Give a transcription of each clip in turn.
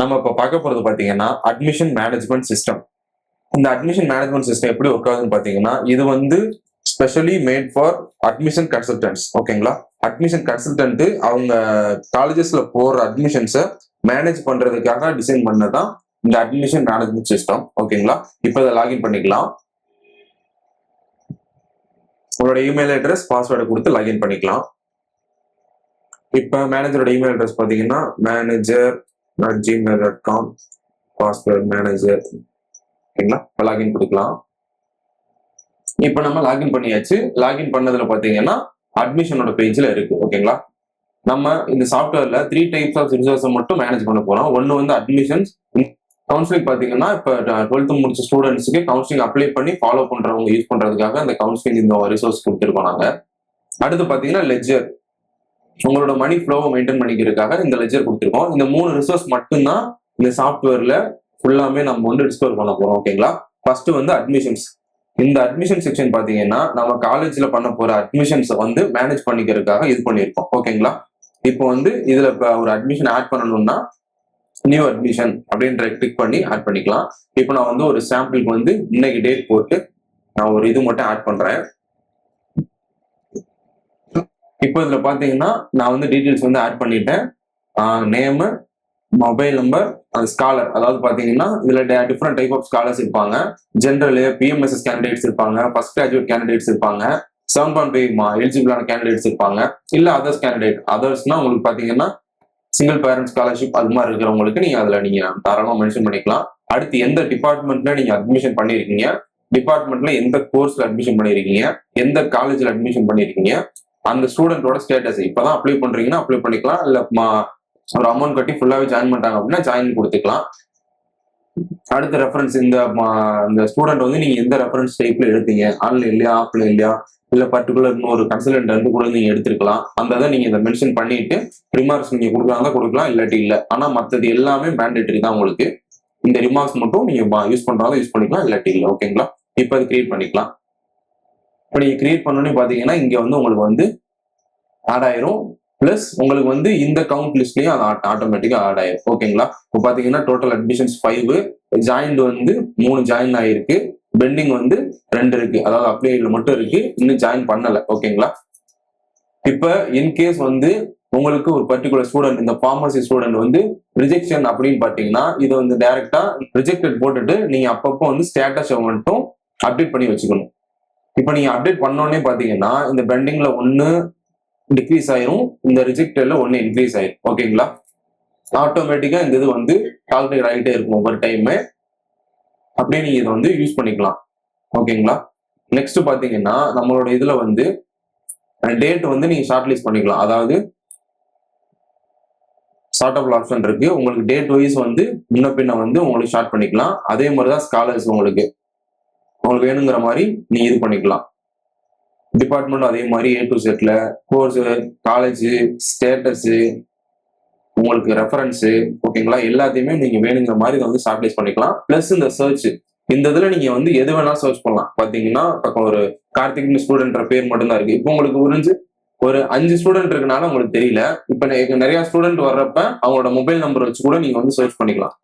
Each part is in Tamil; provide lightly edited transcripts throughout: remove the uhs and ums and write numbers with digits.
நம்ம இப்ப பார்க்க போறது பாத்தீங்கன்னா அட்மிஷன் மேனேஜ்மெண்ட் சிஸ்டம். இந்த அட்மிஷன் மேனேஜ்மெண்ட் சிஸ்டம் எப்படி ஒர்க் ஆகுதுன்னு பாத்தீங்கன்னா, இது வந்து specially made for admission consultants. ஓகேங்களா? அட்மிஷன் கன்சல்டன்ட் அவங்க காலேஜஸ்ல போற அட்மிஷன்ஸை மேனேஜ் பண்றதுக்காக டிசைன் பண்ணதான் இந்த அட்மிஷன் மேனேஜ்மெண்ட் சிஸ்டம். ஓகேங்களா? இப்போ இதை லாகின் பண்ணிக்கலாம். உங்களோட இமெயில் அட்ரஸ் பாஸ்வேர்டை கொடுத்து லாகின் பண்ணிக்கலாம். இப்ப மேனேஜரோட இமெயில் அட்ரஸ் பாத்தீங்கன்னா manager@gmail.com, பாஸ்வேர்ட் மேனேஜர். ஓகேங்களா? இப்போ லாகின் கொடுக்கலாம். இப்ப நம்ம லாகின் பண்ணியாச்சு. லாகின் பண்ணதுல பாத்தீங்கன்னா அட்மிஷனோட பேஜ்ல இருக்கு. ஓகேங்களா? நம்ம இந்த சாஃப்ட்வேர்ல 3 டைப்ஸ் ஆஃப் ரிசோர்ஸை மட்டும் மேனேஜ் பண்ண போறோம். ஒன்னு வந்து அட்மிஷன்ஸ். கவுன்சிலிங் பாத்தீங்கன்னா இப்ப 12th முடிச்ச ஸ்டூடெண்ட்ஸ்க்கு கவுன்சிலிங் அப்ளை பண்ணி ஃபாலோ பண்றவங்க யூஸ் பண்றதுக்காக அந்த கவுன்சிலிங் இந்த ரிசோர்ஸ் கொடுத்துருக்கோம் நாங்க. அடுத்து பாத்தீங்கன்னா லெட்ஜர், உங்களோட மணி ஃப்ளோவை மெயின்டைன் பண்ணிக்கிறதுக்காக இந்த லெட்ஜர் கொடுத்துருக்கோம். இந்த 3 ரிசோர்ஸ் மட்டும்தான் இந்த சாஃப்ட்வேர்ல ஃபுல்லாமே நம்ம வந்து டிஸ்கவர் பண்ண போறோம். ஓகேங்களா? ஃபர்ஸ்ட் வந்து அட்மிஷன்ஸ். இந்த அட்மிஷன் செக்ஷன் பாத்தீங்கன்னா நம்ம காலேஜ்ல பண்ண போற அட்மிஷன்ஸை வந்து மேனேஜ் பண்ணிக்கிறதுக்காக இது பண்ணியிருக்கோம். ஓகேங்களா? இப்போ வந்து இதுல ஒரு அட்மிஷன் ஆட் பண்ணணும்னா நியூ அட்மிஷன் அப்படின்ற கிளிக் பண்ணி ஆட் பண்ணிக்கலாம். இப்போ நான் வந்து ஒரு சாம்பிளுக்கு வந்து இன்னைக்கு டேட் போட்டு நான் ஒரு இது மட்டும் ஆட் பண்றேன். இப்போ இதுல பாத்தீங்கன்னா நான் வந்து டீடைல்ஸ் வந்து ஆட் பண்ணிட்டேன். Name, mobile number, scholar. அதாவது பாத்தீங்கன்னா இதுல டிஃப்ரெண்ட் டைப் ஆஃப் ஸ்காலர்ஸ் இருப்பாங்க. ஜென்ரல், பிஎம்எஸ்எஸ் கேண்டிடேட்ஸ் இருப்பாங்க, ஃபர்ஸ்ட் கிராஜுவேட் கேண்டிடேட்ஸ் இருப்பாங்க, 7.5 எலிஜிபிளான கேண்டிடேட்ஸ் இருப்பாங்க, இல்ல அதர்ஸ் கேண்டிடேட். அதர்ஸ்னா உங்களுக்கு பாத்தீங்கன்னா சிங்கிள் பேரண்ட் ஸ்காலர்ஷிப் அது மாதிரி இருக்கிறவங்களுக்கு நீங்க அதுல நீங்க தாராளமா மென்ஷன் பண்ணிக்கலாம். அடுத்து எந்த டிபார்ட்மெண்ட்ல நீங்க அட்மிஷன் பண்ணிருக்கீங்க, டிபார்ட்மெண்ட்ல எந்த கோர்ஸ்ல அட்மிஷன் பண்ணிருக்கீங்க, எந்த காலேஜ்ல அட்மிஷன் பண்ணிருக்கீங்க, அந்த ஸ்டூடெண்டோட ஸ்டேட்டஸ். இப்பதான் அப்ளை பண்றீங்கன்னா அப்ளை பண்ணிக்கலாம், இல்ல ஒரு அமௌண்ட் கட்டி ஃபுல்லாவே ஜாயின் பண்ணிட்டாங்க அப்படின்னா ஜாயின் கொடுத்துக்கலாம். அடுத்த ரெஃபரன்ஸ், இந்த ஸ்டூடெண்ட் வந்து நீங்க எந்த ரெஃபரன்ஸ் டைப்ல எடுத்தீங்க, ஆன்லைன்லயா ஆஃப்லைன்லயா, இல்ல பர்டிகுலர் ஒரு கன்சல்டன்ட் வந்து கூட நீங்க எடுத்துருக்கலாம். அந்த இதை நீங்க இதை மென்ஷன் பண்ணிட்டு ரிமார்க்ஸ் நீங்க கொடுக்கலாம் கொடுக்கலாம், இல்லாட்டி இல்ல. ஆனா மத்தது எல்லாமே மேண்டேட்டரி தான் உங்களுக்கு. இந்த ரிமார்க்ஸ் மட்டும் நீங்க யூஸ் பண்றதா யூஸ் பண்ணிக்கலாம், இல்லாட்டி இல்ல. ஓகேங்களா? இப்போ அது கிரியேட் பண்ணிக்கலாம். இப்போ நீங்க கிரியேட் பண்ணோன்னு பாத்தீங்கன்னா இங்க வந்து உங்களுக்கு வந்து ஆட் ஆயிரும். பிளஸ் உங்களுக்கு வந்து இந்த கவுண்ட் லிஸ்ட்லயும் அது ஆட்டோமேட்டிக்கா ஆட் ஆயிரும். ஓகேங்களா? இப்போ பாத்தீங்கன்னா டோட்டல் அட்மிஷன்ஸ் 5, ஜாயின்ட் வந்து 3 ஜாயின் ஆயிருக்கு, பெண்டிங் வந்து 2 இருக்கு. அதாவது அப்ளைல மட்டும் இருக்கு, இன்னும் ஜாயின் பண்ணல. ஓகேங்களா? இப்ப இன்கேஸ் வந்து உங்களுக்கு ஒரு பர்டிகுலர் ஸ்டூடெண்ட், இந்த ஃபார்மசி ஸ்டூடெண்ட் வந்து ரிஜெக்ஷன் அப்படின்னு பாத்தீங்கன்னா இது வந்து டைரக்டா ரிஜெக்டட் போட்டுட்டு நீங்க அப்பப்போ வந்து ஸ்டேட்டஸ் மட்டும் அப்டேட் பண்ணி வச்சுக்கணும். இப்ப நீங்க அப்டேட் பண்ணோடனே பாத்தீங்கன்னா இந்த பெண்டிங்ல 1 டிக்ரீஸ் ஆயிரும், இந்த ரிஜெக்டட்ல 1 இன்க்ரீஸ் ஆயிரும். ஓகேங்களா? ஆட்டோமேட்டிக்கா இந்த இது வந்து கால்குலேட் ஆகிட்டே இருக்கும் ஒவ்வொரு டைமே. அப்படியே நீங்க இதை வந்து யூஸ் பண்ணிக்கலாம். ஓகேங்களா? நெக்ஸ்ட் பாத்தீங்கன்னா நம்மளோட இதுல வந்து டேட் வந்து நீங்க ஷார்ட் லிஸ்ட் பண்ணிக்கலாம். அதாவது ஷார்ட்டபிள் ஆப்ஷன் இருக்கு. உங்களுக்கு டேட் வைஸ் வந்து முன்ன பின்ன வந்து உங்களுக்கு ஷார்ட் பண்ணிக்கலாம். அதே மாதிரிதான் ஸ்காலர்ஸ் உங்களுக்கு வேணுங்கிற மாதிரி நீங்க இது பண்ணிக்கலாம். டிபார்ட்மெண்ட் அதே மாதிரி A to Z, course, college, status, உங்களுக்கு ரெஃபரன்ஸ். ஓகேங்களா? எல்லாத்தையுமே நீங்க வேணுங்கிற மாதிரி இதை வந்து ஷார்ட்லைஸ் பண்ணிக்கலாம். பிளஸ் இந்த சர்ச், இந்த இதுல நீங்க வந்து எது வேணா சர்ச் பண்ணலாம். பாத்தீங்கன்னா ஒரு கார்த்திக் ஸ்டூடெண்ட் பேர் மட்டும்தான் இருக்கு. இப்போ உங்களுக்கு புரிஞ்சு ஒரு 5 ஸ்டூடெண்ட் இருக்கனால உங்களுக்கு தெரியல. இப்ப நிறைய ஸ்டூடெண்ட் வர்றப்ப அவங்களோட மொபைல் நம்பர் வச்சு கூட நீங்க வந்து சர்ச் பண்ணிக்கலாம்.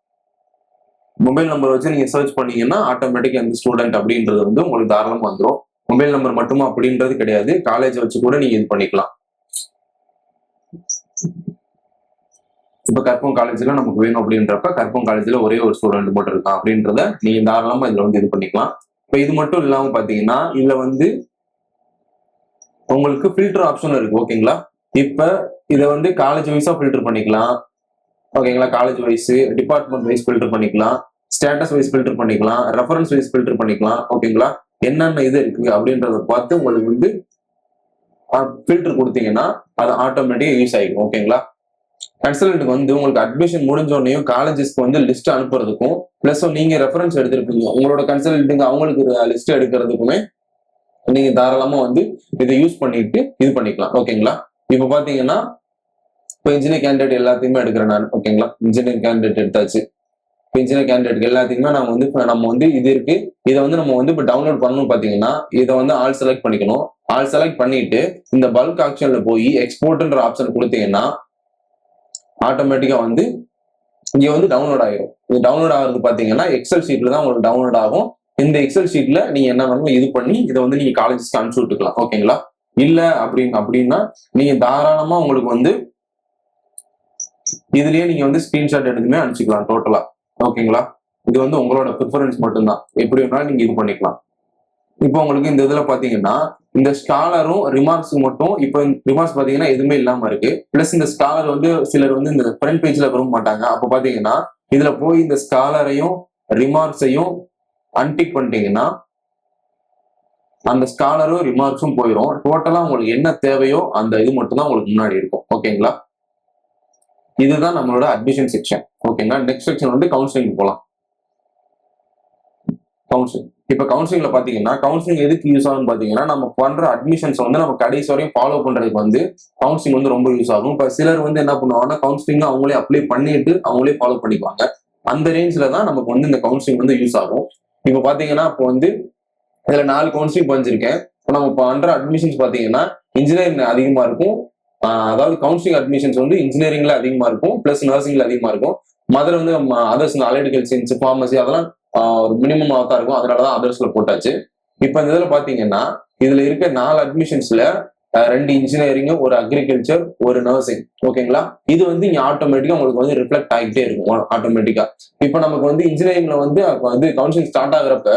மொபைல் நம்பர் வச்சு நீங்க சர்ச் பண்ணீங்கன்னா ஆட்டோமேட்டிக் அந்த ஸ்டூடெண்ட் அப்படின்றது வந்து உங்களுக்கு தாராளமா வந்துடும். மொபைல் நம்பர் மட்டுமா அப்படின்றது கிடையாது, காலேஜ் வச்சு கூட நீங்க இது பண்ணிக்கலாம். இப்ப கற்பகம் காலேஜ்ல நமக்கு வேணும் அப்படின்றப்ப கற்பகம் காலேஜ்ல ஒரே ஒரு ஸ்டூடெண்ட் மட்டும் இருக்கான் அப்படின்றத நீங்க தாராளமா இதுல வந்து இது பண்ணிக்கலாம். இப்ப இது மட்டும் இல்லாம பாத்தீங்கன்னா இதுல வந்து உங்களுக்கு ஃபில்டர் ஆப்ஷன் இருக்கு. ஓகேங்களா? இப்ப இதை வந்து காலேஜ் வைஸா ஃபில்டர் பண்ணிக்கலாம். ஓகேங்களா? College wise, department wise filter பண்ணிக்கலாம், ஸ்டேட்டஸ் வைஸ் ஃபில்டர் பண்ணிக்கலாம், ரெஃபரன்ஸ் வைஸ் ஃபில்டர் பண்ணிக்கலாம். ஓகேங்களா? என்னென்ன இது இருக்கு அப்படின்றத பார்த்து உங்களுக்கு வந்து ஃபில்டர் கொடுத்தீங்கன்னா அது ஆட்டோமேட்டிக்கா யூஸ் ஆகிடும். ஓகேங்களா? கன்சல்டன்ட்க்கு வந்து உங்களுக்கு அட்மிஷன் முடிஞ்சோடனையும் காலேஜஸ்க்கு வந்து லிஸ்ட் அனுப்புறதுக்கும், பிளஸ் நீங்க ரெஃபரன்ஸ் எடுத்திருப்பீங்க உங்களோட கன்சல்டன்ட்க்கு அவங்களுக்கு லிஸ்ட் எடுக்கிறதுக்குமே நீங்க தாராளமா வந்து இதை யூஸ் பண்ணிட்டு இது பண்ணிக்கலாம். ஓகேங்களா? இப்ப பாத்தீங்கன்னா இப்போ இன்ஜினியர் கேண்டிடேட் எல்லாத்தையுமே எடுக்கிறேன் நான். ஓகேங்களா? இன்ஜினியர் கேண்டிடேட் எடுத்தாச்சு. இப்போ இன்ஜினியர் கேண்டிடேட் எல்லாத்தையுமே நம்ம வந்து இது இருக்கு. இதை வந்து நம்ம வந்து இப்போ டவுன்லோட் பண்ணணும். பாத்தீங்கன்னா இதை வந்து ஆல் செலக்ட் பண்ணிக்கணும். ஆல் செலக்ட் பண்ணிட்டு இந்த பல்க் ஆப்ஷன்ல போய் எக்ஸ்போர்ட்ன்ற ஆப்ஷன் கொடுத்தீங்கன்னா ஆட்டோமேட்டிக்கா வந்து இங்க வந்து டவுன்லோட் ஆயிரும். இது டவுன்லோட் ஆகுறது பாத்தீங்கன்னா எக்ஸல் ஷீட்ல தான் உங்களுக்கு டவுன்லோட் ஆகும். இந்த எக்ஸல் ஷீட்ல நீங்க என்ன வேணுமோ இது பண்ணி இதை வந்து நீங்க காலேஜஸ்க்கு அனுப்பிச்சு விட்டுக்கலாம். ஓகேங்களா? இல்ல அப்படின்னா நீங்க தாராளமா உங்களுக்கு வந்து இதுலயே நீங்க வந்து ஸ்கிரீன்ஷாட் எடுத்துமே அனுப்பிச்சிக்கலாம் டோட்டலா. ஓகேங்களா? இது வந்து உங்களோட ப்ரிஃபரன்ஸ் மட்டும்தான். எப்படி வேணாலும் நீங்க இது பண்ணிக்கலாம். இப்போ உங்களுக்கு இந்த இதுல பாத்தீங்கன்னா இந்த ஸ்காலரும் ரிமார்க்ஸும் மட்டும் இப்போ ரிமார்க்ஸ் பாத்தீங்கன்னா எதுவுமே இல்லாம இருக்கு. பிளஸ் இந்த ஸ்காலர் வந்து சிலர் வந்து இந்த ஃப்ரண்ட் பேஜ்ல விரும்ப மாட்டாங்க. அப்ப பாத்தீங்கன்னா இதுல போய் இந்த ஸ்காலரையும் ரிமார்க்ஸையும் அன்டிக் பண்ணிட்டீங்கன்னா அந்த ஸ்காலரும் ரிமார்க்ஸும் போயிடும். டோட்டலா உங்களுக்கு என்ன தேவையோ அந்த இது மட்டும் தான் உங்களுக்கு முன்னாடி இருக்கும். ஓகேங்களா? இதுதான் நம்மளோட அட்மிஷன் செக்ஷன். ஓகேங்களா? நெக்ஸ்ட் செக்ஷன் வந்து கவுன்சிலிங் போகலாம். கவுன்சிலிங் இப்ப கவுன்சிலிங்ல பாத்தீங்கன்னா கவுன்சிலிங் எதுக்கு யூஸ் ஆகும்னு பாத்தீங்கன்னா நம்ம பண்ற அட்மிஷன்ஸ் வந்து நம்ம கடைசி வரையும் ஃபாலோ பண்றதுக்கு வந்து கவுன்சிலிங் வந்து ரொம்ப யூஸ் ஆகும். இப்ப சிலர் வந்து என்ன பண்ணுவாங்கன்னா கவுன்சிலிங் அவங்களே அப்ளை பண்ணிட்டு அவங்களே ஃபாலோ பண்ணிக்குவாங்க. அந்த ரேஞ்சில தான் நமக்கு வந்து இந்த கவுன்சிலிங் வந்து யூஸ் ஆகும். இப்ப பாத்தீங்கன்னா இப்போ வந்து இதுல 4 கவுன்சிலிங் பண்ணிருக்கேன். இப்போ நம்ம பண்ற அட்மிஷன்ஸ் பாத்தீங்கன்னா இன்ஜினியரிங் அதிகமா இருக்கும். அதாவது கவுன்சிலிங் அட்மிஷன்ஸ் வந்து இன்ஜினியரிங்ல அதிகமா இருக்கும், பிளஸ் நர்சிங்ல அதிகமா இருக்கும். மதுரை வந்து அதர்ஸ் அலைடிக்கல் சயின்ஸ், ஃபார்மசி அதெல்லாம் ஒரு மினிமம் தான் இருக்கும். அதனாலதான் அதர்ஸ்ல போட்டாச்சு. இப்ப இந்த இதுல பாத்தீங்கன்னா இதுல இருக்க 4 அட்மிஷன்ஸ்ல 2 இன்ஜினியரிங், ஒரு அக்ரிகல்ச்சர், ஒரு நர்சிங். ஓகேங்களா? இது வந்து இங்க ஆட்டோமேட்டிக்கா உங்களுக்கு வந்து ரிஃப்ளெக்ட் ஆகிட்டே இருக்கும் ஆட்டோமேட்டிக்கா. இப்ப நமக்கு வந்து இன்ஜினியரிங்ல வந்து கவுன்சிலிங் ஸ்டார்ட் ஆகுறப்ப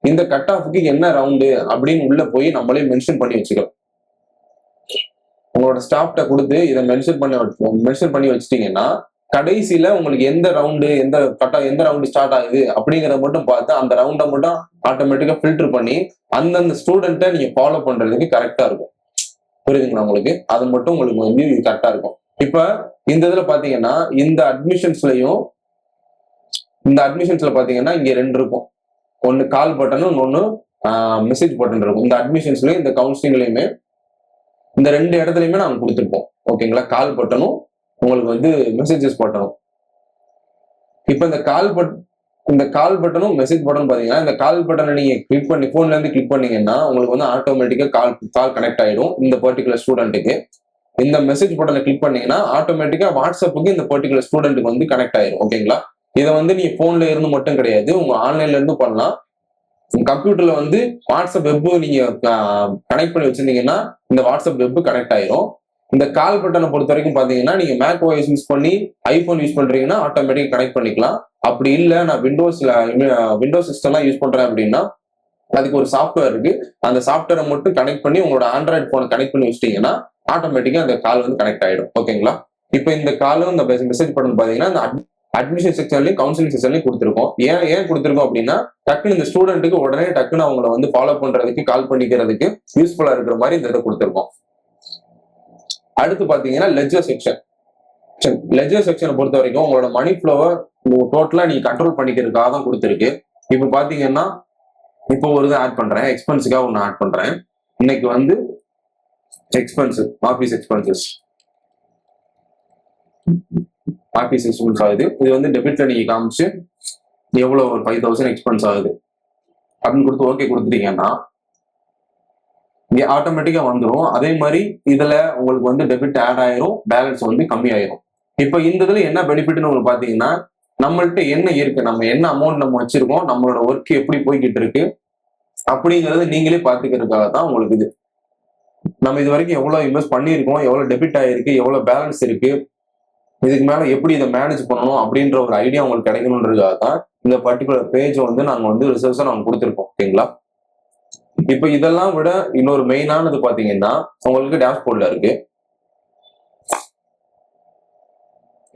இந்த கட் ஆஃப்க்கு என்ன ரவுண்டு அப்படின்னு உள்ள போய் நம்மளே மென்ஷன் பண்ணி வச்சுக்கலாம். உங்களோட ஸ்டாஃப்ட கொடுத்து இதை மென்ஷன் பண்ணி வச்சுட்டீங்கன்னா கடைசியில உங்களுக்கு எந்த ரவுண்டு எந்த ரவுண்டு ஸ்டார்ட் ஆகுது அப்படிங்கிறத மட்டும் பார்த்து அந்த ரவுண்டை மட்டும் ஆட்டோமேட்டிக்கா ஃபில்டர் பண்ணி அந்தந்த ஸ்டூடெண்ட்டை நீங்க ஃபாலோ பண்றதுக்கு கரெக்டா இருக்கும். புரியுதுங்களா உங்களுக்கு? அது மட்டும் உங்களுக்கு வந்து கரெக்டா இருக்கும். இப்ப இந்த இதுல பாத்தீங்கன்னா இந்த அட்மிஷன்ஸ்ல பாத்தீங்கன்னா இங்க 2 இருக்கும். ஒன்னு கால் பட்டனும் இன்னொன்னு மெசேஜ் பட்டன் இருக்கும். இந்த அட்மிஷன்ஸ்லயும் இந்த கவுன்சிலிங்லயுமே இந்த 2 இடத்துலயுமே நாங்க கொடுத்துருப்போம். ஓகேங்களா? கால் பட்டனும் உங்களுக்கு வந்து மெசேஜஸ் பட்டனும். இப்ப இந்த கால் பட்டனும் மெசேஜ் பட்டனும் பாத்தீங்கன்னா இந்த கால் பட்டனை நீங்க கிளிக் பண்ணி போன்ல இருந்து கிளிக் பண்ணீங்கன்னா உங்களுக்கு வந்து ஆட்டோமேட்டிக்கா கால் கனெக்ட் ஆயிடும் இந்த பர்டிகுலர் ஸ்டூடெண்ட்டுக்கு. இந்த மெசேஜ் பட்டனை கிளிக் பண்ணீங்கன்னா ஆட்டோமேட்டிக்கா வாட்ஸ்அப்புக்கு இந்த பர்டிகுலர் ஸ்டூடெண்ட்டுக்கு வந்து கனெக்ட் ஆயிடும். ஓகேங்களா? இதை வந்து நீங்க போன்ல இருந்து மட்டும் கிடையாது, உங்க ஆன்லைன்ல இருந்து பண்ணலாம். கம்ப்யூட்டர்ல வந்து வாட்ஸ்அப் வெப் நீங்க கனெக்ட் பண்ணி வச்சிருந்தீங்கன்னா இந்த வாட்ஸ்அப் வெப் கனெக்ட் ஆயிரும். இந்த கால் பட்டனை பொறுத்த வரைக்கும் பாத்தீங்கன்னா நீங்க மேக் ஓஎஸ் யூஸ் பண்ணி ஐபோன் யூஸ் பண்றீங்கன்னா ஆட்டோமேட்டிக் கனெக்ட் பண்ணிக்கலாம். அப்படி இல்லை நான் விண்டோஸ் சிஸ்டம்லாம் யூஸ் பண்றேன் அப்படின்னா அதுக்கு ஒரு சாஃப்ட்வேர் இருக்கு. அந்த சாஃப்ட்வேரை மட்டும் கனெக்ட் பண்ணி உங்களோட ஆண்ட்ராய்டு போனை கனெக்ட் பண்ணி வச்சிட்டீங்கன்னா ஆட்டோமேட்டிக்கா அந்த கால் வந்து கனெக்ட் ஆயிடும். ஓகேங்களா? இப்போ இந்த காலும் இந்த மெசேஜ் பட்டன் பாத்தீங்கன்னா இந்த அட்மிஷன் செக்ஷன்லயும் கவுன்சிலிங் செக்ஷன்லயும் கொடுத்துருக்கோம். ஏன் கொடுத்துருக்கோம் அப்படின்னா டக்குன்னு இந்த ஸ்டூடெண்ட்டுக்கு உடனே டக்குன்னு அவங்களை வந்து ஃபாலோ பண்றதுக்கு கால் பண்ணிக்கிறதுக்கு யூஸ்ஃபுல்லா இருக்கிற மாதிரி இந்த இதை கொடுத்துருக்கோம். அடுத்து பாத்தீங்கன்னா லெட்ஜர் செக்ஷன். லெட்ஜர் செக்ஷனை பொறுத்த வரைக்கும் உங்களோட மணி ஃப்ளோவை டோட்டலா நீங்க கண்ட்ரோல் பண்ணிக்கிறதுக்காக தான் கொடுத்துருக்கு. இப்போ பாத்தீங்கன்னா இப்போ ஒரு இதை ஆட் பண்றேன், எக்ஸ்பென்ஸுக்காக ஒன்று ஆட் பண்றேன். இன்னைக்கு வந்து ஆஃபீஸ் எக்ஸ்பென்சஸ் ஆகுது. இது வந்து டெபிட்ல நீங்க காமிச்சு எவ்வளவு ஒரு 5000 எக்ஸ்பென்ஸ் ஆகுது அப்படின்னு கொடுத்து ஓகே கொடுத்துட்டீங்கன்னா இங்க ஆட்டோமேட்டிக்கா வந்துடும். அதே மாதிரி இதுல உங்களுக்கு வந்து டெபிட் ஆட் ஆயிரும், பேலன்ஸ் வந்து கம்மி ஆயிரும். இப்ப இந்த இதுல என்ன பெனிஃபிட்னு உங்களுக்கு பாத்தீங்கன்னா நம்மள்ட்ட என்ன இருக்கு, நம்ம என்ன அமௌண்ட் நம்ம வச்சிருக்கோம், நம்மளோட ஒர்க் எப்படி போய்கிட்டு இருக்கு அப்படிங்கறது நீங்களே பாத்துக்கிறதுக்காக தான் உங்களுக்கு இது. நம்ம இது வரைக்கும் எவ்வளவு இன்வெஸ்ட் பண்ணியிருக்கோம், எவ்வளவு டெபிட் ஆயிருக்கு, எவ்வளவு பேலன்ஸ் இருக்கு, இதுக்கு மேல எப்படி இதை மேனேஜ் பண்ணணும் அப்படின்ற ஒரு ஐடியா உங்களுக்கு கிடைக்கணுன்றதுக்காக தான் இந்த பர்டிகுலர் பேஜ் வந்து நாங்க வந்து ரிசர்வ்ஸா நாங்க கொடுத்துருக்கோம். ஓகேங்களா? இப்ப இதெல்லாம் விட இன்னொரு மெயினானது பாத்தீங்கன்னா உங்களுக்கு டேஷ்போர்ட்ல இருக்கு.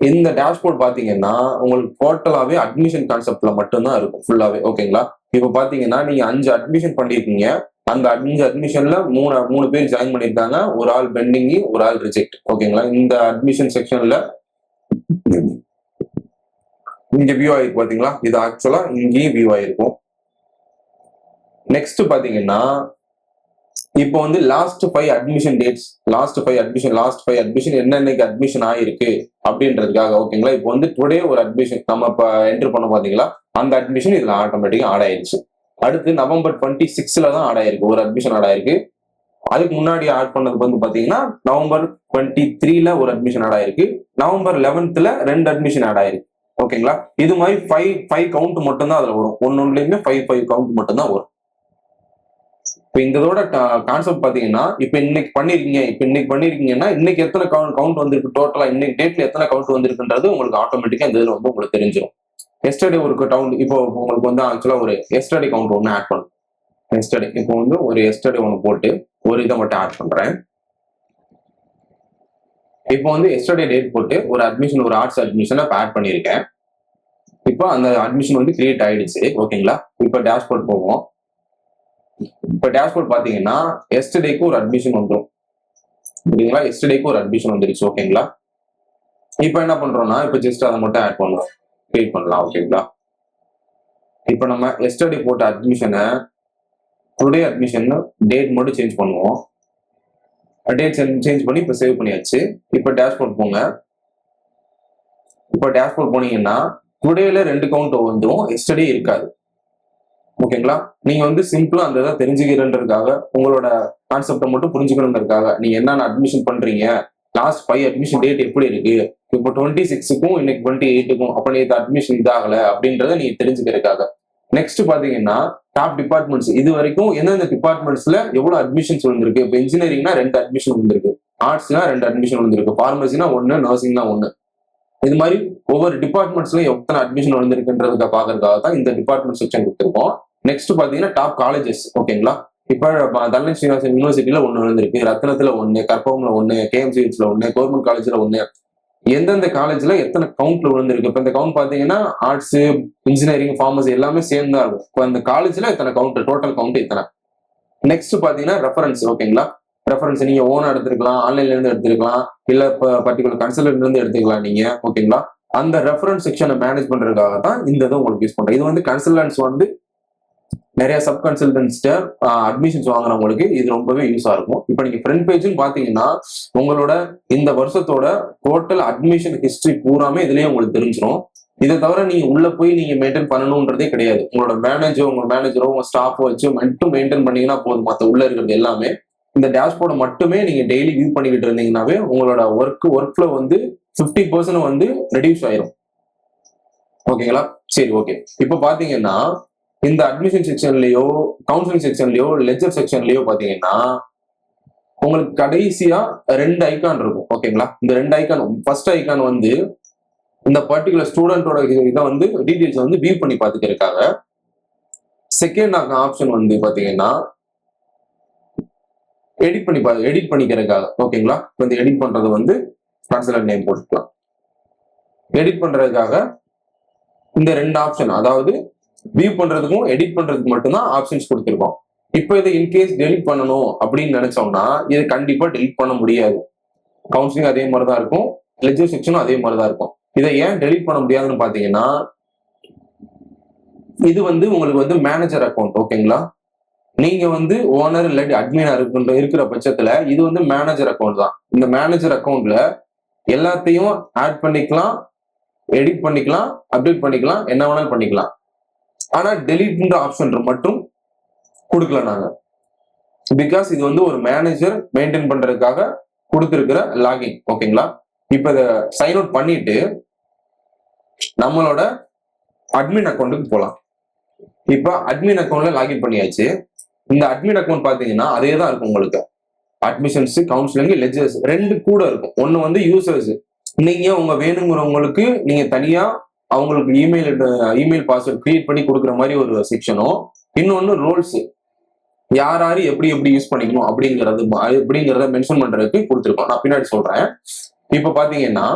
இந்த டேஷ்போர்ட் பாத்தீங்கன்னா உங்களுக்கு டோட்டலாவே அட்மிஷன் கான்செப்ட்ல மட்டும்தான் இருக்கும் ஃபுல்லாவே. ஓகேங்களா? இப்ப பாத்தீங்கன்னா நீங்க 5 அட்மிஷன் பண்ணிருக்கீங்க. அந்த 5 அட்மிஷன்ல 3 பேர் ஜாயின் பண்ணிருக்காங்க. ஒரு ஆள் பெண்டிங், ஒரு ஆள் ரிஜெக்ட். ஓகேங்களா? இந்த அட்மிஷன் செக்ஷன்ல இங்க வியூ ஆயிருக்கு பாத்தீங்களா? இது ஆக்சுவலா இங்கேயும் வியூ ஆயிருக்கும். நெக்ஸ்ட் பாத்தீங்கன்னா இப்போ வந்து last 5 admission dates, last 5 admission என்னென்னைக்கு அட்மிஷன் ஆயிருக்கு அப்படின்றதுக்காக. ஓகேங்களா? இப்போ வந்து டுடே ஒரு அட்மிஷன் நம்ம இப்ப என்டர் பண்ண பாத்தீங்களா, அந்த அட்மிஷன் இதுல ஆட்டோமேட்டிக்கா ஆட் ஆயிடுச்சு. அடுத்து November 26ல தான் ஆட் ஆயிருக்கு, ஒரு அட்மிஷன் ஆட் ஆயிருக்கு. அதுக்கு முன்னாடி ஆட் பண்ணது வந்து பாத்தீங்கன்னா November 23ல ஒரு அட்மிஷன் ஆட் ஆயிருக்கு. November 11th 2 அட்மிஷன் ஆட் ஆயிருக்கு. ஓகேங்களா. இது மாதிரி ஃபைவ் கவுண்ட் மட்டும் தான் அதுல வரும். ஒன்னொன்னுலயுமே ஃபைவ் கவுண்ட் மட்டும் தான் வரும். இப்போ இந்த இதோட கான்செப்ட் பாத்தீங்கன்னா, இப்ப இன்னைக்கு பண்ணிருக்கீங்கன்னா இன்னைக்கு எத்தனை கவுண்ட் வந்திருக்கு டோட்டலா, இன்னைக்கு டேட்ல எத்தனை கவுண்ட் வந்திருக்குன்றது உங்களுக்கு ஆட்டோமேட்டிக்கா இந்த இதுல வந்து உங்களுக்கு தெரிஞ்சிடும். எஸ்டர்டே ஒரு கவுண்ட், இப்போ உங்களுக்கு வந்து ஆக்சுவலா ஒரு எஸ்டர்டே கவுண்ட் ஒன்று ஆட் பண்ணும். எஸ்டர்டே இப்போ வந்து ஒரு எஸ்டர்டே ஒன்று போட்டு ஒரு இதை மட்டும் ஆட் பண்றேன். இப்போ வந்து எஸ்டர்டே டேட் போட்டு ஒரு அட்மிஷன், ஒரு ஆர்ட்ஸ் அட்மிஷனை ஆட் பண்ணியிருக்கேன். இப்போ அந்த அட்மிஷன் வந்து கிரியேட் ஆயிடுச்சு. ஓகேங்களா. இப்போ டேஷ்போர்ட் போவோம். இப்போ டேஷ்போர்ட் பாத்தீங்கன்னா எஸ்டர்டேக்கு ஒரு அட்மிஷன் வந்துடும். ஓகேங்களா. எஸ்டர்டேக்கு ஒரு அட்மிஷன் வந்துருச்சு. ஓகேங்களா. இப்போ என்ன பண்றோம்னா, இப்போ ஜஸ்ட் அதை மட்டும் ஆட் பண்ணுவோம், கிரியேட் பண்ணலாம். ஓகேங்களா. இப்போ நம்ம எஸ்டர்டே போட்ட அட்மிஷனை டுடே அட்மிஷன் டேட் மட்டும் சேஞ்ச் பண்ணுவோம். டேட் சேஞ்ச் பண்ணி இப்போ சேவ் பண்ணியாச்சு. இப்போ டேஷ்போர்ட் போங்க. இப்போ டேஷ்போர்ட் போனீங்கன்னா டுடேல 2 கவுண்ட் வந்துடும், எஸ்டர்டே இருக்காது. ஓகேங்களா. நீங்க வந்து சிம்பிளா அந்த இதை தெரிஞ்சுக்கிறன்றதுக்காக, உங்களோட கான்செப்டை மட்டும் புரிஞ்சுக்கணுன்றதுக்காக நீங்க என்னென்ன அட்மிஷன் பண்றீங்க, லாஸ்ட் 5 அட்மிஷன் டேட் எப்படி இருக்கு, இப்போ 26க்கும் இன்னைக்கு 28க்கும் அப்ப நேற்று அட்மிஷன் இதாகல அப்படின்றத நீங்க தெரிஞ்சுக்கிறதுக்காக. நெக்ஸ்ட் பாத்தீங்கன்னா டாப் டிபார்ட்மெண்ட்ஸ், இது வரைக்கும் எந்தெந்த டிபார்ட்மெண்ட்ஸ்ல எவ்வளவு அட்மிஷன்ஸ் வந்திருக்கு. இப்போ இன்ஜினியரிங்னா 2 அட்மிஷன் வந்திருக்கு, ஆர்ட்ஸ்னா 2 அட்மிஷன் வந்திருக்கு, ஃபார்மசினா 1, நர்சிங்னா 1. இது மாதிரி ஒவ்வொரு டிபார்ட்மெண்ட்ஸ்லயும் எத்தனை அட்மிஷன் வந்திருக்குன்றதுக்கு பாக்குறதுக்காக தான் இந்த டிபார்ட்மெண்ட் செக்ஷன் கொடுத்துருக்கோம். நெக்ஸ்ட் பாத்தீங்கன்னா டாப் காலேஜஸ். ஓகேங்களா. இப்ப தனலட்சுமி ஸ்ரீனிவாசன் யூனிவர்சிட்டியில 1 வந்திருக்கு, ரத்னத்துல 1, கற்பகம்ல 1, கேஎம்சிஹெச்ல 1, கவர்மெண்ட் காலேஜ்ல 1. எந்தெந்த காலேஜ்ல எத்தனை கவுண்ட்ல விழுந்திருக்கு. இப்ப இந்த கவுண்ட் பாத்தீங்கன்னா ஆர்ட்ஸ், இன்ஜினியரிங், ஃபார்மசி எல்லாமே சேர்ந்து தான் இருக்கும். இப்போ அந்த காலேஜ்ல எத்தனை கவுண்ட், டோட்டல் கவுண்ட் எத்தனை. நெக்ஸ்ட் பாத்தீங்கன்னா ரெஃபரன்ஸ். ஓகேங்களா. ரெஃபரன்ஸ் நீங்க ஓனா எடுத்துருக்கலாம், ஆன்லைன்ல இருந்து எடுத்துருக்கலாம், இல்ல பர்டிகுலர் கன்சல்டன்ட்ல இருந்து எடுத்துக்கலாம் நீங்க. ஓகேங்களா. அந்த ரெஃபரன்ஸ் செக்ஷனை மேனேஜ் பண்றதுக்காக தான் இந்த இதை உங்களுக்கு யூஸ் பண்றேன். இது வந்து கன்சல்டன்ட்ஸ் வந்து நிறைய சப் கன்சல்டன்ஸ்ட அட்மிஷன்ஸ் வாங்குறவங்களுக்கு இது ரொம்பவே யூஸா இருக்கும். இப்போ நீங்க ஃப்ரண்ட் பேஜ்னு பாத்தீங்கன்னா உங்களோட இந்த வருஷத்தோட டோட்டல் அட்மிஷன் ஹிஸ்டரி பூராமே இதுலயே உங்களுக்கு தெரிஞ்சிடும். இதை தவிர நீங்க உள்ள போய் நீங்க மெயின்டைன் பண்ணணும்ன்றதே கிடையாது. உங்களோட மேனேஜரோ உங்க ஸ்டாஃபோ வச்சு மட்டும் மெயின்டைன் பண்ணீங்கன்னா போதும். மற்ற உள்ள இருக்கிறது எல்லாமே இந்த டேஷ்போர்டை மட்டுமே நீங்க டெய்லி வியூ பண்ணிக்கிட்டு இருந்தீங்கன்னாவே உங்களோட ஒர்க் ஃப்ளோ வந்து 50% வந்து ரெடியூஸ் ஆயிரும். ஓகேங்களா. சரி, ஓகே. இப்போ பாத்தீங்கன்னா இந்த அட்மிஷன் செக்ஷன்லயோ, கவுன்சிலிங் செக்ஷன்லயோ, லெஜர் செக்ஷன்லயோ பாத்தீங்கன்னா உங்களுக்கு கடைசியா 2 ஐக்கான் இருக்கும். ஓகேங்களா. இந்த 2 ஐக்கான், ஃபர்ஸ்ட் ஐக்கான் வந்து இந்த பர்டிகுலர் ஸ்டூடெண்டோட இதை வந்து டீடைல்ஸ் வந்து வியூ பண்ணி பாத்துக்கிறதுக்காக. செகண்ட் ஆப்ஷன் வந்து பாத்தீங்கன்னா எடிட் பண்ணிக்கிறதுக்காக. ஓகேங்களா. இந்த எடிட் பண்றது வந்து கன்சல்டன்ட் நேம் போட்டுக்கலாம். எடிட் பண்றதுக்காக இந்த 2 ஆப்ஷன், அதாவது வியூ பண்றதுக்கும் எடிட் பண்றதுக்கு மட்டும்தான் ஆப்ஷன்ஸ் கொடுத்துருக்கோம். இப்போ இதை இன்கேஸ் டெலிட் பண்ணணும் அப்படின்னு நினைச்சோம்னா இது கண்டிப்பா டெலிட் பண்ண முடியாது. கவுன்சிலிங் அதே மாதிரிதான் இருக்கும், லெஜர் செக்ஷனும் அதே மாதிரிதான் இருக்கும். இதை ஏன் டெலிட் பண்ண முடியாதுன்னு பாத்தீங்கன்னா இது வந்து உங்களுக்கு வந்து மேனேஜர் அக்கௌண்ட். ஓகேங்களா. நீங்க வந்து ஓனர் இல்லாட்டி அட்மினா இருக்கிற பட்சத்துல இது வந்து மேனேஜர் அக்கௌண்ட் தான். இந்த மேனேஜர் அக்கௌண்ட்ல எல்லாத்தையும் ஆட் பண்ணிக்கலாம், எடிட் பண்ணிக்கலாம், அப்டேட் பண்ணிக்கலாம், என்ன வேணாலும் பண்ணிக்கலாம். ஆனா டெலிட்ன்ற ஆப்ஷன் மட்டும் கொடுக்கல நாங்க. பிகாஸ் இது வந்து ஒரு மேனேஜர் மெயின்டைன் பண்றதுக்காக கொடுத்திருக்கிற லாகின். ஓகேங்களா. இப்ப இதை சைன் அவுட் பண்ணிட்டு நம்மளோட அட்மின் அக்கௌண்ட்டுக்கு போலாம். இப்ப அட்மின் அக்கௌண்ட்ல லாகின் பண்ணியாச்சு. இந்த அட்மின் அக்கௌண்ட் பாத்தீங்கன்னா அதே தான் இருக்கும் உங்களுக்கு. அட்மிஷன்ஸ், கவுன்சிலிங், லெஜர்ஸ் 2 கூட இருக்கும். ஒன்னு வந்து யூசர்ஸ், நீங்க உங்க வேணுங்கிறவங்களுக்கு நீங்க தனியா அவங்களுக்கு இமெயில் பாஸ்வேர்ட் கிரியேட் பண்ணி கொடுக்குற மாதிரி ஒரு செக்ஷனும், இன்னொன்னு ரோல்ஸ், யார் யாரு எப்படி யூஸ் பண்ணிக்கணும் அப்படிங்கறத மென்ஷன் பண்றதுக்கு கொடுத்துருக்கோம். நான் பின்னாடி சொல்றேன். இப்ப பாத்தீங்கன்னா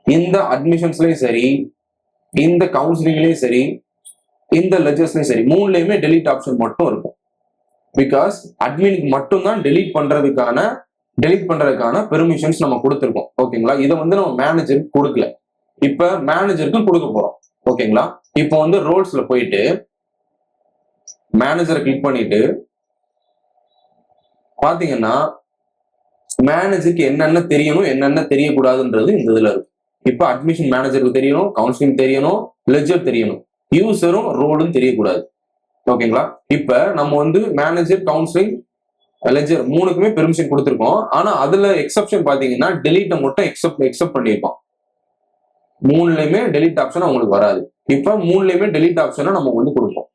இந்த அட்மிஷன்ஸ்லயும் சரி, இந்த கவுன்சிலிங்லயும் சரி, இந்த லெஜர்ஸ்லயும் சரி, 3லயுமே டெலிட் ஆப்ஷன் மட்டும் இருக்கும். பிகாஸ் அட்மினுக்கு மட்டும்தான் டெலிட் பண்றதுக்கான பெர்மிஷன்ஸ் நம்ம கொடுத்துருக்கோம். ஓகேங்களா. இதை வந்து நம்ம மேனேஜருக்கு கொடுக்கல, இப்ப மேனேஜருக்கு கொடுக்க போறோம். ஓகேங்களா. இப்போ வந்து ரோல்ஸ்ல போயிட்டு மேனேஜரை கிளிக் பண்ணிட்டு பாத்தீங்கன்னா மேனேஜருக்கு என்னென்ன தெரியணும், என்னென்ன தெரியக்கூடாதுன்றது இந்த இதுல இருக்கு. இப்ப அட்மிஷன் மேனேஜருக்கு தெரியணும், கவுன்சிலிங் தெரியணும், லெஜர் தெரியணும், யூசரும் ரோலும் தெரியக்கூடாது. ஓகேங்களா. இப்ப நம்ம வந்து மேனேஜர், கவுன்சிலிங், லெஜர் 3க்குமே பெர்மிஷன் கொடுத்துருக்கோம். ஆனா அதுல எக்ஸப்ஷன் பாத்தீங்கன்னா டெலீட்டை மட்டும் எக்ஸப்ட் பண்ணியிருக்கோம். மூணுலயுமே டெலிட் ஆப்ஷன் உங்களுக்கு வராது. இப்ப மூணுலயுமே டெலிட் ஆப்ஷனை நம்ம வந்து கொடுப்போம்.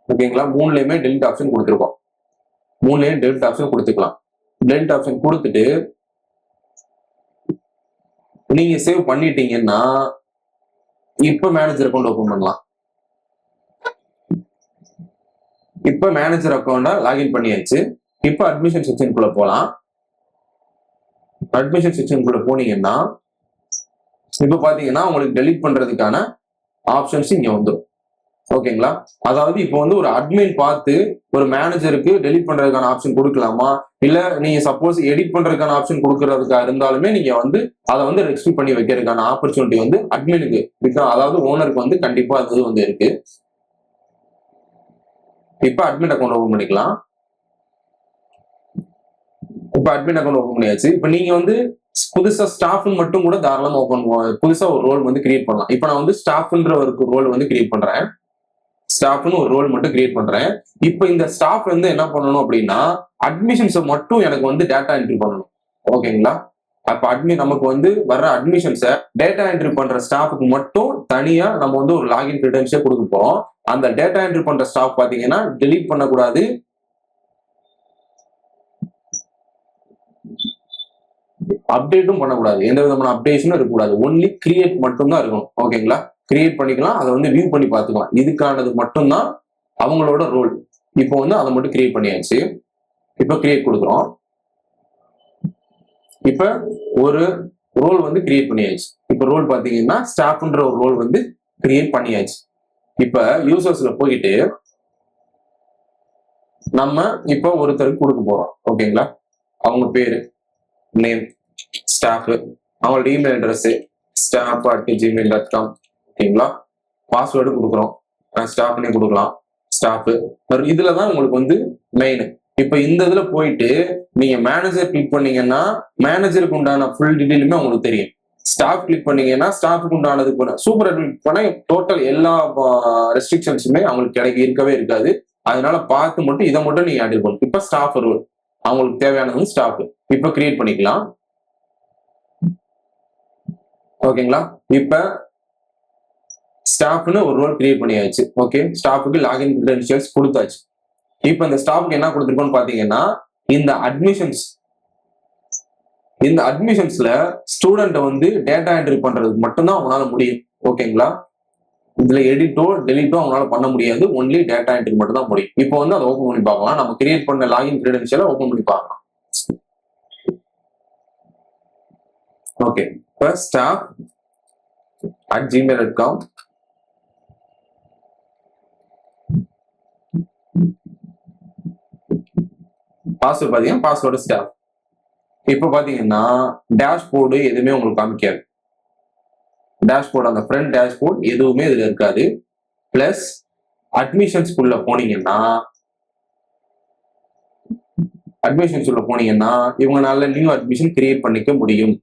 ஓகேங்களா, மூணுலயுமே டெலிட் ஆப்ஷன் கொடுத்துருக்கோம். மூணுலயும் டெலிட் ஆப்ஷன் கொடுத்துக்கலாம். டெலிட் ஆப்ஷன் கொடுத்துட்டு நீங்க சேவ் பண்ணிட்டீங்கன்னா இப்ப மேனேஜர் அக்கௌண்ட் ஓபன் பண்ணலாம். இப்ப மேனேஜர் அக்கௌண்ட லாகின் பண்ணியாச்சு. இப்ப அட்மிஷன் செக்ஷனுக்குள்ள போலாம். அட்மிஷன் செக்ஷனுக்குள்ள போனீங்கன்னா இப்ப பாத்தீங்கன்னா உங்களுக்கு டெலிட் பண்றதுக்கான ஆப்ஷன்ஸ் இங்க வந்துடும். ஓகேங்களா, அதாவது இப்போ வந்து ஒரு அட்மின் பார்த்து ஒரு மேனேஜருக்கு டெலிட் பண்றதுக்கான ஆப்ஷன் கொடுக்கலாமா, இல்ல நீங்க சப்போஸ் எடிட் பண்றதுக்கான ஆப்ஷன் கொடுக்கறதுக்கா இருந்தாலுமே நீங்க வந்து அதை வந்து ரெஸ்ட்ரிக்ட் பண்ணி வைக்கிறதுக்கான ஆப்பர்ச்சுனிட்டி வந்து அட்மினுக்கு, அதாவது ஓனருக்கு வந்து கண்டிப்பா அது வந்து இருக்கு. இப்ப அட்மின் அக்கௌண்ட் ஓபன் பண்ணிக்கலாம். இப்ப அட்மின் அக்கௌண்ட் ஓபன் பண்ணியாச்சு. இப்ப நீங்க வந்து புதுசா ஸ்டாஃப் மட்டும் கூட தாராளமா ஓபன், புதுசா ஒரு ரோல் வந்து கிரியேட் பண்ணலாம். இப்ப நான் வந்து ஸ்டாஃப்ன்ற ஒரு ரோல் வந்து கிரியேட் பண்றேன். ஸ்டாஃப்னு ஒரு ரோல் மட்டும் கிரியேட் பண்றேன். இப்போ இந்த ஸ்டாஃப் வந்து என்ன பண்ணணும் அப்படின்னா அட்மிஷன்ஸை மட்டும் எனக்கு வந்து டேட்டா என்ட்ரி பண்ணணும். ஓகேங்களா, அப்ப நமக்கு வந்து வர்ற அட்மிஷன்ஸை டேட்டா என்ட்ரி பண்ற ஸ்டாஃபுக்கு மட்டும் தனியா நம்ம வந்து ஒரு லாகின் கிரெடென்ஷியல் கொடுக்க போறோம். அந்த டேட்டா என்ட்ரி பண்ற ஸ்டாஃப் பாத்தீங்கன்னா டெலீட் பண்ணக்கூடாது, அப்டேட்டும் பண்ணக்கூடாது, எந்த விதமான அப்டேஷனும் இருக்கக்கூடாது. ஒன்லி கிரியேட் மட்டும் தான் இருக்கணும். ஓகேங்களா, கிரியேட் பண்ணிக்கலாம், அதை வந்து வியூ பண்ணி பார்த்துக்கலாம். இதுக்கானது மட்டும்தான் அவங்களோட ரோல். இப்போ வந்து அதை மட்டும் கிரியேட் பண்ணியாச்சு. இப்போ கிரியேட் கொடுக்குறோம். இப்ப ஒரு ரோல் வந்து கிரியேட் பண்ணியாச்சு. இப்ப ரோல் பாத்தீங்கன்னா ஸ்டாஃப்ன்ற ஒரு ரோல் வந்து கிரியேட் பண்ணியாச்சு. இப்ப யூசர்ஸ்ல போயிட்டு நம்ம இப்ப ஒருத்தருக்கு கொடுக்க போறோம். ஓகேங்களா, அவங்க பேரு, நேம், ஸ்டாஃப், அவங்களோட இமெயில் அட்ரஸ் staff@gmail.com. ஓகேங்களா, பாஸ்வேர்டு கொடுக்குறோம். ஸ்டாஃப்னே கொடுக்கலாம். ஸ்டாஃப் இதுலதான் உங்களுக்கு வந்து மெயின். இப்ப இந்த இதுல போயிட்டு நீங்க மேனேஜர் கிளிக் பண்ணீங்கன்னா மேனேஜருக்கு உண்டான ஃபுல் டீடைலுமே உங்களுக்கு தெரியும். ஸ்டாஃப் கிளிக் பண்ணீங்கன்னா ஸ்டாஃபுக்கு உண்டானது கூட சூப்பர் கிளிக் பண்ண டோட்டல் எல்லா ரெஸ்ட்ரிக்ஷன்ஸுமே அவங்களுக்கு இருக்கவே இருக்காது. அதனால பார்த்து மட்டும் இதை மட்டும் நீங்க ஹேண்டில் பண்ணணும். இப்ப ஸ்டாஃப் ரோல் அவங்களுக்கு தேவையானது ஸ்டாஃப். இப்ப கிரியேட் பண்ணிக்கலாம். ஓகேங்களா, இப்ப ஸ்டாஃப்னு ஒரு ரோல் கிரியேட் பண்ணியாச்சு. ஓகே, ஸ்டாஃபுக்கு லாகின் கிரெடென்ஷியல்ஸ் கொடுத்தாச்சு. இப்ப இந்த ஸ்டாஃப்க்கு என்ன கொடுத்துருக்கோம்னு பாத்தீங்கன்னா இந்த அட்மிஷன்ஸ்ல ஸ்டூடெண்ட் வந்து டேட்டா என்ட்ரி பண்றதுக்கு மட்டும்தான் அவங்களால முடியும். ஓகேங்களா, இதுல எடிட்டோ டெலிட்டோ அவங்களால பண்ண முடியாது. ஒன்லி டேட்டா என்ட்ரி மட்டும் தான் முடியும். இப்போ வந்து அதை ஓபன் பண்ணி பார்க்கலாம். நம்ம கிரியேட் பண்ண லாகின் கிரெடென்ஷியலை ஓபன் பண்ணி பார்க்கலாம். ஓகே, இப்போ staff@gmail.com. பாஸ்வேர்டு பாத்தீங்கன்னா பாஸ்வேர்டு ஸ்டாஃப். இப்ப பாத்தீங்கன்னா டேஷ்போர்டு எதுவுமே உங்களுக்கு காமிக்காது. டேஷ்போர்டு, அந்த ஃப்ரண்ட் டேஷ்போர்டு எதுவுமே இதுல இருக்காது. பிளஸ் அட்மிஷன்ஸ்குள்ள போனீங்கன்னா இவங்கனால நியூ அட்மிஷன் கிரியேட் பண்ணிக்க முடியும்.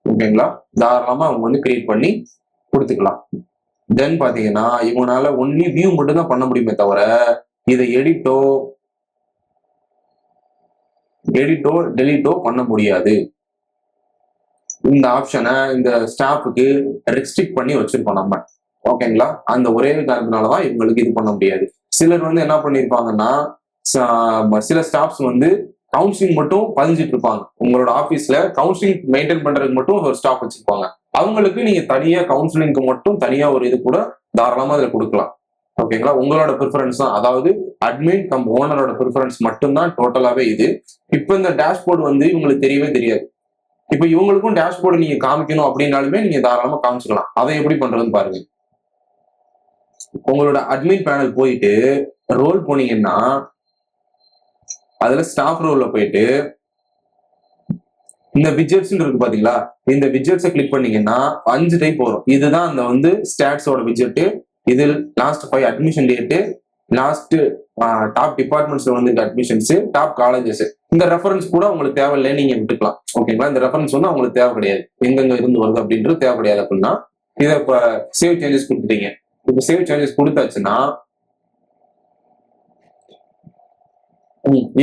ஓகேங்களா, தாராளமா அவங்க வந்து கிரியேட் பண்ணி கொடுத்துக்கலாம். தென் பாத்தீங்கன்னா இவங்கனால ஒன்லி வியூ மட்டும் தான் பண்ண முடியுமே தவிர இதை எடிட்டோ டெலிட்டோ பண்ண முடியாது. இந்த ஆப்ஷனை இந்த ஸ்டாஃபுக்கு ரெஸ்ட்ரிக்ட் பண்ணி வச்சிருக்கோம் நம்ம. ஓகேங்களா, அந்த ஒரே காரணத்தினாலதான் இவங்களுக்கு இது பண்ண முடியாது. சிலர் வந்து என்ன பண்ணிருப்பாங்கன்னா சில ஸ்டாஃப்ஸ் வந்து கவுன்சிலிங் மட்டும் பதிஞ்சிட்டு இருப்பாங்க. உங்களோட ஆபீஸ்ல கவுன்சிலிங் மெயின்டைன் பண்றதுக்கு மட்டும் ஒரு ஸ்டாஃப் வச்சிருப்பாங்க. அவங்களுக்கு நீங்க தனியா கவுன்சிலிங்க்கு மட்டும் தனியா ஒரு இது கூட தாராளமா அதுல கொடுக்கலாம். ஓகேங்களா, உங்களோட ப்ரிஃபரன்ஸ் தான், அதாவது அட்மின் கம் ஓனரோட ப்ரிஃபரன்ஸ் மட்டும்தான் டோட்டலாவே இது. இப்ப இந்த டேஷ்போர்டு வந்து இவங்களுக்கு தெரியவே தெரியாது. இப்ப இவங்களுக்கும் டேஷ்போர்டு நீங்க காமிக்கணும் அப்படின்னாலுமே நீங்க தாராளமா காமிச்சுக்கலாம். அதை எப்படி பண்றதுன்னு பாருங்க. உங்களோட அட்மின் பேனல் போயிட்டு ரோல் போனீங்கன்னா அதுல ஸ்டாஃப் ரோல்ல போயிட்டு இந்த விஜெட்ஸ் இருக்கு பாத்தீங்களா, இந்த விஜெட்ஸை கிளிக் பண்ணீங்கன்னா 5 டைப் வரும். இதுதான் அந்த வந்து ஸ்டாட்ஸோட விஜெட். இதில் last 5 admission date, last top டிபார்ட்மெண்ட்ஸ்ல வந்து அட்மிஷன்ஸ், டாப் காலேஜஸ். இந்த ரெஃபரன்ஸ் கூட உங்களுக்கு தேவையில்லை, நீங்க விட்டுக்கலாம். ஓகேங்களா, இந்த ரெஃபரன்ஸ் வந்து அவங்களுக்கு தேவை கிடையாது, எங்கெங்க இருந்து வருது அப்படின்றது தேவை கிடையாது. அப்படின்னா இதை இப்ப சேவ் சேஞ்சஸ் கொடுத்துட்டீங்க. இப்ப சேவ் சேஞ்சஸ் கொடுத்தாச்சுன்னா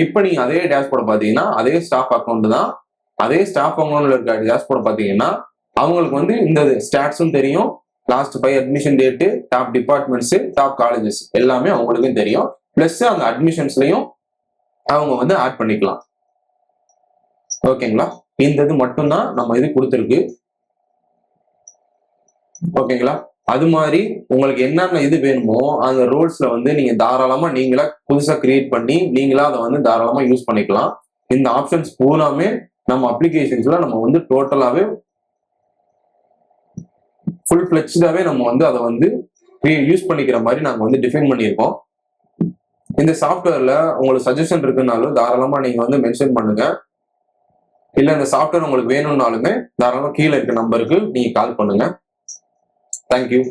இப்ப நீங்க அதே டேஷ்போர்ட் பாத்தீங்கன்னா அதே ஸ்டாஃப் அக்கௌண்ட் தான் அதே ஸ்டாஃப் அக்கௌண்ட்ல இருக்க டேஷ்போர்ட் பாத்தீங்கன்னா அவங்களுக்கு வந்து இந்த ஸ்டாட்ஸும் தெரியும், last 5 admission date, top departments, top colleges எல்லாமே அவங்களுக்கும் தெரியும். பிளஸ் அந்த அட்மிஷன்ஸ்லயும் அவங்க வந்து ஆட் பண்ணிக்கலாம். ஓகேங்களா? இந்த இது மட்டும்தான் நம்ம இது கொடுத்துருக்கு. ஓகேங்களா? அது மாதிரி உங்களுக்கு என்னென்ன இது வேணுமோ அந்த ரோல்ஸ்ல வந்து நீங்க தாராளமா நீங்களா புதுசா கிரியேட் பண்ணி நீங்களா அதை வந்து தாராளமா யூஸ் பண்ணிக்கலாம். இந்த ஆப்ஷன்ஸ் பூராமே நம்ம அப்ளிகேஷன்ஸ்ல நம்ம வந்து டோட்டலாவே ஃபுல் ஃபிளெக்ஸ்டாவே நம்ம வந்து அதை வந்து யூஸ் பண்ணிக்கிற மாதிரி நாங்க வந்து டிஃபைன் பண்ணியிருக்கோம். இந்த சாஃப்ட்வேர்ல உங்களுக்கு சஜஷன் இருக்குனாலும் தாராளமா நீங்க வந்து மென்ஷன் பண்ணுங்க. இல்ல இந்த சாஃப்ட்வேர் உங்களுக்கு வேணும்னாலுமே தாராளமா கீழே இருக்க நம்பருக்கு நீங்க கால் பண்ணுங்க. தேங்க்யூ.